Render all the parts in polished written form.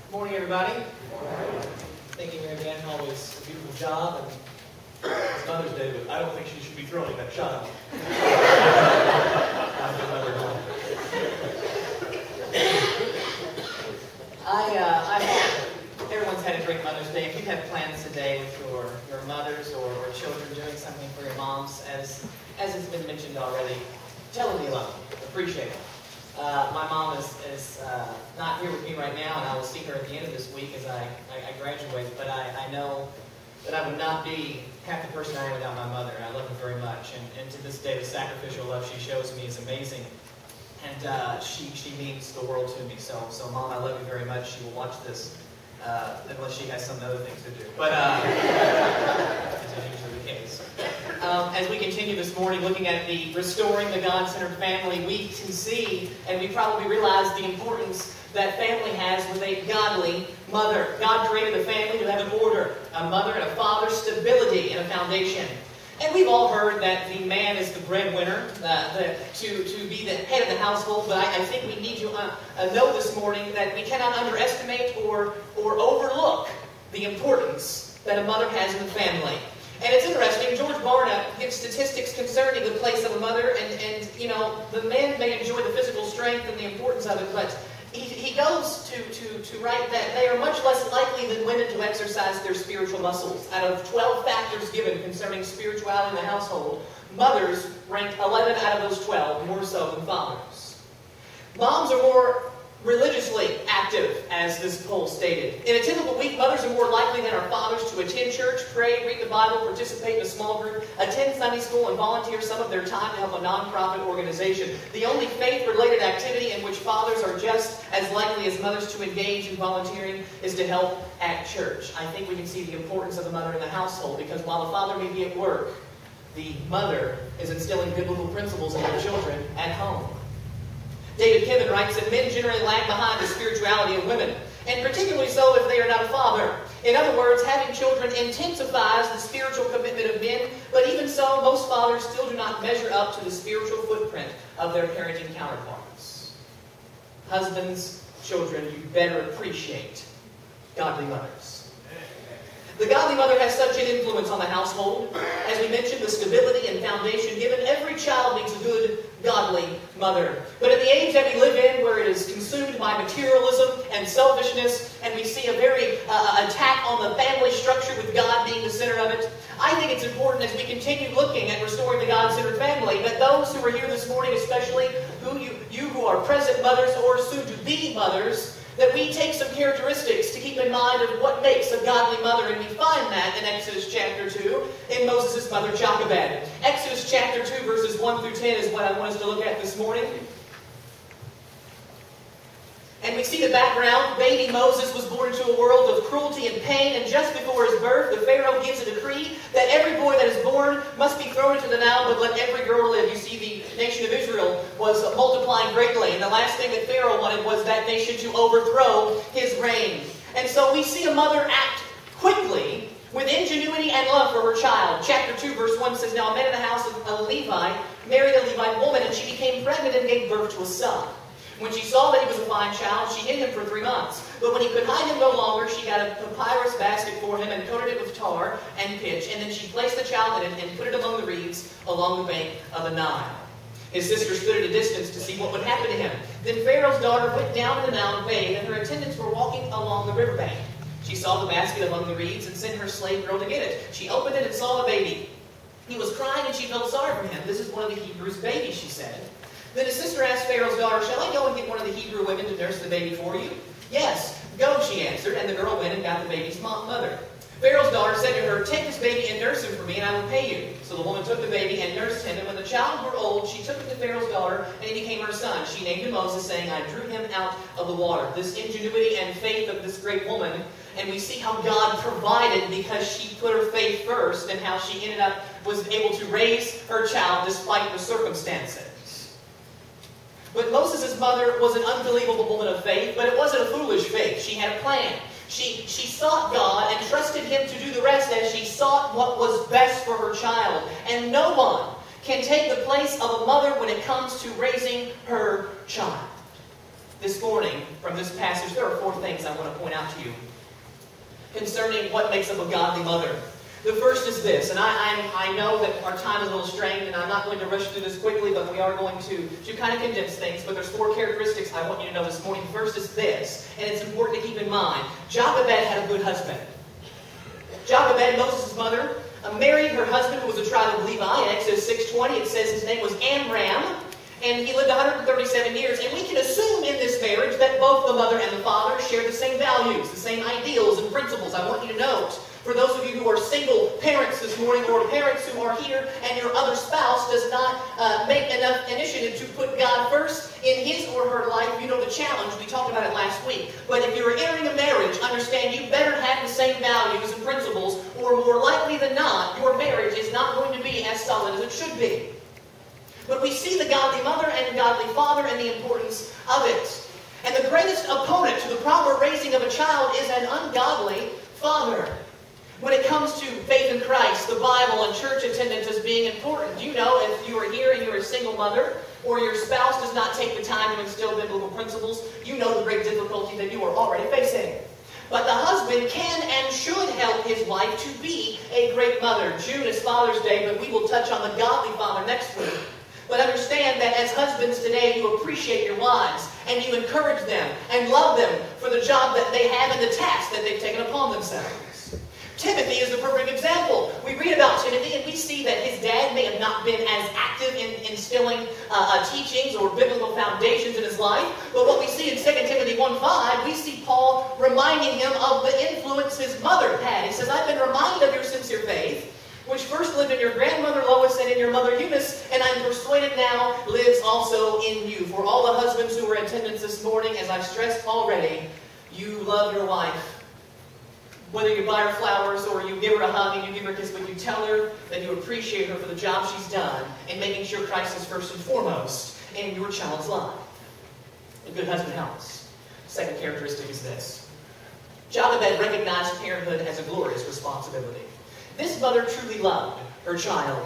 Good morning, everybody. Thank you, Mary Ann. Always a beautiful job. And it's Mother's Day, but I don't think she should be throwing that child. I hope everyone's had a great Mother's Day. If you have plans today with your mothers or children doing something for your moms, as it's been mentioned already, tell them you love them. Appreciate it. My mom is not here with me right now, and I will see her at the end of this week as I graduate, but I know that I would not be half the person I am without my mother. I love her very much, and to this day, the sacrificial love she shows me is amazing, and she means the world to me. So Mom, I love you very much. She will watch this, unless she has some other things to do, but as is usually the case. As we continue this morning looking at the Restoring the God-Centered Family, we can see, and we probably realize the importance that family has with a godly mother. God created a family to have an order, a mother and a father, stability, and a foundation. And we've all heard that the man is the breadwinner, to be the head of the household, but I think we need to know this morning that we cannot underestimate or overlook the importance that a mother has in the family. And it's interesting, George Barna gives statistics concerning the place of a mother, and you know, the men may enjoy the physical strength and the importance of it, but he goes to write that they are much less likely than women to exercise their spiritual muscles. Out of 12 factors given concerning spirituality in the household, mothers rank 11 out of those 12 more so than fathers. Moms are more religiously active, as this poll stated. In a typical week, mothers are more likely than our fathers to attend church, pray, read the Bible, participate in a small group, attend Sunday school, and volunteer some of their time to help a nonprofit organization. The only faith-related activity in which fathers are just as likely as mothers to engage in volunteering is to help at church. I think we can see the importance of the mother in the household, because while the father may be at work, the mother is instilling biblical principles in their children at home. David Kiven writes that men generally lag behind the spirituality of women, and particularly so if they are not a father. In other words, having children intensifies the spiritual commitment of men, but even so, most fathers still do not measure up to the spiritual footprint of their parenting counterparts. Husbands, children, you better appreciate godly mothers. The godly mother has such an influence on the household. As we mentioned, the stability and foundation given. Every child needs a good, godly mother. But in the age that we live in, where it is consumed by materialism and selfishness, and we see a very attack on the family structure with God being the center of it, I think it's important as we continue looking at restoring the God-centered family, that those who are here this morning, especially you who are present mothers or soon-to-be mothers, that we take some characteristics to keep in mind of what makes a godly mother, and we find that in Exodus chapter 2 in Moses' mother Jochebed. Exodus chapter 2 verses 1 through 10 is what I want us to look at this morning. And we see the background. Baby Moses was born into a world of cruelty and pain, and just before his birth, the Pharaoh gives a decree that every boy that is born must be thrown into the Nile, but let every girl live. You see, the nation of Israel was multiplying greatly, and the last thing that Pharaoh wanted was that nation to overthrow his reign. And so we see a mother act quickly with ingenuity and love for her child. Chapter 2, verse 1 says, "Now a man in the house of a Levite married a Levite woman, and she became pregnant and gave birth to a son. When she saw that he was a fine child, she hid him for 3 months. But when he could hide him no longer, she got a papyrus basket for him and coated it with tar and pitch. And then she placed the child in it and put it among the reeds along the bank of the Nile. His sister stood at a distance to see what would happen to him. Then Pharaoh's daughter went down to the Nile to bathe, and her attendants were walking along the riverbank. She saw the basket among the reeds and sent her slave girl to get it. She opened it and saw the baby. He was crying, and she felt sorry for him. 'This is one of the Hebrews' babies,' she said. Then his sister asked Pharaoh's daughter, 'Shall I go and get one of the Hebrew women to nurse the baby for you?' 'Yes, go,' she answered, and the girl went and got the baby's mother. Pharaoh's daughter said to her, 'Take this baby and nurse him for me, and I will pay you.' So the woman took the baby and nursed him, and when the child grew old, she took him to Pharaoh's daughter, and he became her son. She named him Moses, saying, 'I drew him out of the water.'" This ingenuity and faith of this great woman, and we see how God provided because she put her faith first, and how she was able to raise her child despite the circumstances. But Moses' mother was an unbelievable woman of faith, but it wasn't a foolish faith. She had a plan. She sought God and trusted Him to do the rest as she sought what was best for her child. And no one can take the place of a mother when it comes to raising her child. this morning from this passage, there are 4 things I want to point out to you concerning what makes up a godly mother. The first is this, and I know that our time is a little strained, and I'm not going to rush through this quickly, but we are going to kind of condense things. But there's 4 characteristics I want you to know this morning. The first is this, and it's important to keep in mind. Jochebed had a good husband. Jochebed, Moses' mother, married her husband who was a tribe of Levi. In Exodus 6:20, it says his name was Amram. And he lived 137 years. And we can assume in this marriage that both the mother and the father share the same values, the same ideals and principles. I want you to note, for those of you who are single parents this morning, or parents who are here and your other spouse does not make enough initiative to put God first in his or her life, you know the challenge. We talked about it last week. But if you're entering a marriage, understand you better have the same values and principles, or more likely than not, your marriage is not going to be as solid as it should be. But we see the godly mother and godly father and the importance of it. And the greatest opponent to the proper raising of a child is an ungodly father. When it comes to faith in Christ, the Bible, and church attendance as being important, you know, if you are here and you're a single mother, or your spouse does not take the time to instill biblical principles, you know the great difficulty that you are already facing. But the husband can and should help his wife to be a great mother. June is Father's Day, but we will touch on the godly father next week. But understand that as husbands today, you appreciate your wives, and you encourage them and love them for the job that they have and the task that they've taken upon themselves. Timothy is the perfect example. We read about Timothy, and we see that his dad may have not been as active in instilling teachings or biblical foundations in his life. But what we see in 2 Timothy 1:5, we see Paul reminding him of the influence his mother had. He says, I've been reminded of your sincere faith, which first lived in your grandmother Lois and in your mother Eunice, and I'm persuaded now lives also in you. For all the husbands who were in attendance this morning, as I've stressed already, you love your wife. Whether you buy her flowers or you give her a hug and you give her a kiss, but you tell her that you appreciate her for the job she's done in making sure Christ is first and foremost in your child's life. A good husband helps. Second characteristic is this. Jochebed recognized parenthood as a glorious responsibility. This mother truly loved her child.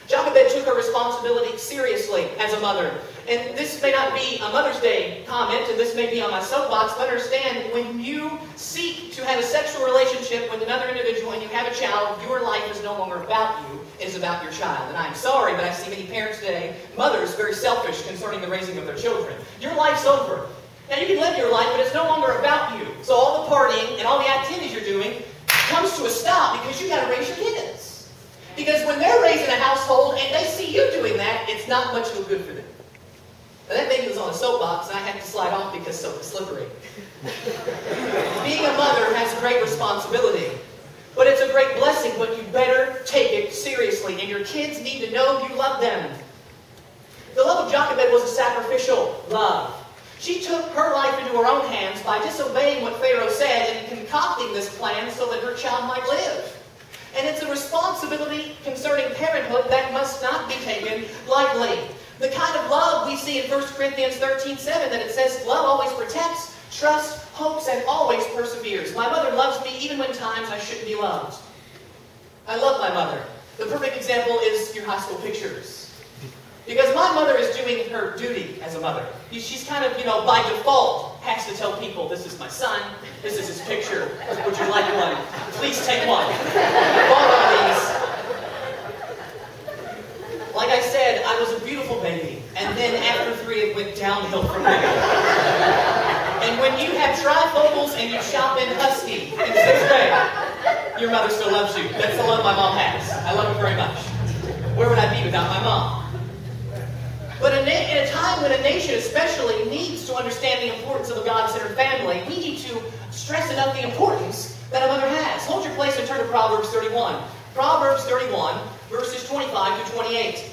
Jochebed took her responsibility seriously as a mother. And this may not be a Mother's Day comment, and this may be on my soapbox, but understand, when you seek to have a sexual relationship with another individual and you have a child, your life is no longer about you, it is about your child. And I'm sorry, but I see many parents today, mothers, very selfish concerning the raising of their children. Your life's over. Now, you can live your life, but it's no longer about you. So all the partying and all the activities you're doing comes to a stop because you've got to raise your kids. Because when they're raising a household and they see you doing that, it's not much of a good for them. Now that maybe was on a soapbox and I had to slide off because soap is slippery. Being a mother has a great responsibility. But it's a great blessing, but you better take it seriously. And your kids need to know you love them. The love of Jochebed was a sacrificial love. She took her life into her own hands by disobeying what Pharaoh said and concocting this plan so that her child might live. And it's a responsibility concerning parenthood that must not be taken lightly. The kind of love we see in 1 Corinthians 13:7, that it says, love always protects, trusts, hopes, and always perseveres. My mother loves me even when times I shouldn't be loved. I love my mother. The perfect example is your high school pictures. Because my mother is doing her duty as a mother. She's kind of, by default, has to tell people, this is my son, this is his picture, would you like one? Please take one. Borrow these. Like I said, I was a beautiful baby. And then after 3, it went downhill from there. And when you have trifocals and you shop in Husky in 6th grade, your mother still loves you. That's the love my mom has. I love her very much. Where would I be without my mom? But in a time when a nation especially needs to understand the importance of a God-centered family, we need to stress enough the importance that a mother has. Hold your place and turn to Proverbs 31. Proverbs 31, verses 25 to 28.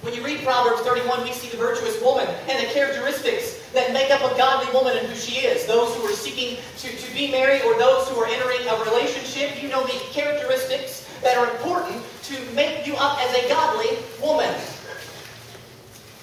When you read Proverbs 31, we see the virtuous woman and the characteristics that make up a godly woman and who she is. Those who are seeking to be married or those who are entering a relationship, you know the characteristics that are important to make you up as a godly woman.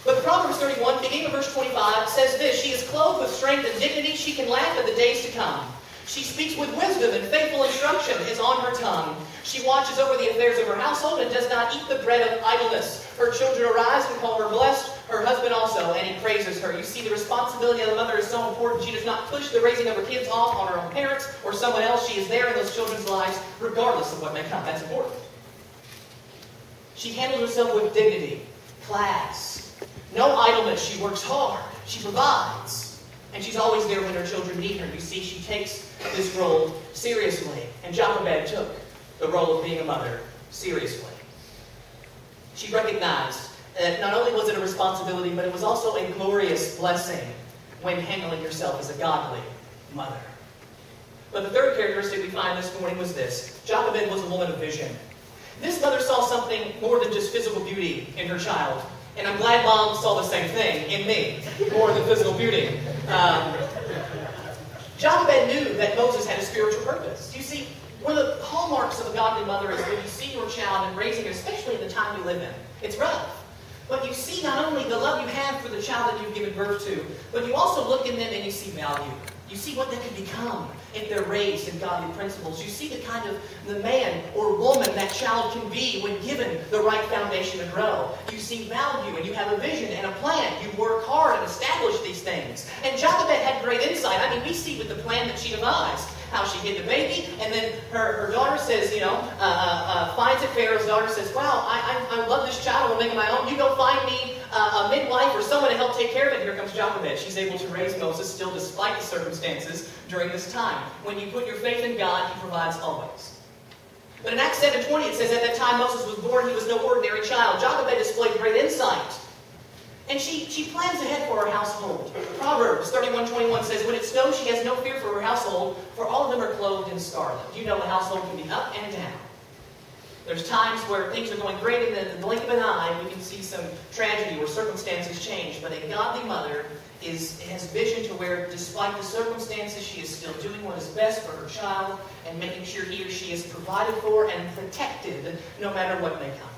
But Proverbs 31, beginning of verse 25, says this, she is clothed with strength and dignity, she can laugh at the days to come. She speaks with wisdom, and faithful instruction is on her tongue. She watches over the affairs of her household and does not eat the bread of idleness. Her children arise and call her blessed. her husband also, and he praises her. You see, the responsibility of the mother is so important. She does not push the raising of her kids off on her own parents or someone else. She is there in those children's lives, regardless of what may come. That's important. She handles herself with dignity, class, no idleness. She works hard. She provides. And she's always there when her children need her. You see, she takes this role seriously. And Jochebed took the role of being a mother seriously. She recognized that not only was it a responsibility, but it was also a glorious blessing when handling yourself as a godly mother. But the third characteristic we find this morning was this. Jochebed was a woman of vision. This mother saw something more than just physical beauty in her child. And I'm glad Mom saw the same thing in me, more than physical beauty. Jochebed knew that Moses had a spiritual purpose. You see, one of the hallmarks of a godly mother is when you see your child and raising it, especially in the time we live in. It's rough. But you see not only the love you have for the child that you've given birth to, but you also look in them and you see value. You see what they can become if they're raised in godly principles. You see the kind of the man or woman that child can be when given the right foundation to grow. You see value and you have a vision and a plan. You work hard and establish these things. And Jochebed had great insight. I mean, we see with the plan that she devised how she hid the baby, and then her daughter says, finds it. Pharaoh's daughter says, wow, I love this child, I will make it my own. You go find me a midwife or someone to help take care of it. Here comes Jochebed. She's able to raise Moses still despite the circumstances during this time. When you put your faith in God, He provides always. But in Acts 7:20 it says, at that time Moses was born, he was no ordinary child. Jochebed displayed great insight. And she plans ahead for her household. Proverbs 31:21 says, when it snows, she has no fear for her household, for all of them are clothed in scarlet. You know the household can be up and down. There's times where things are going great, and then in the blink of an eye, we can see some tragedy where circumstances change. But a godly mother has vision to where, despite the circumstances, she is still doing what is best for her child and making sure he or she is provided for and protected no matter what may come.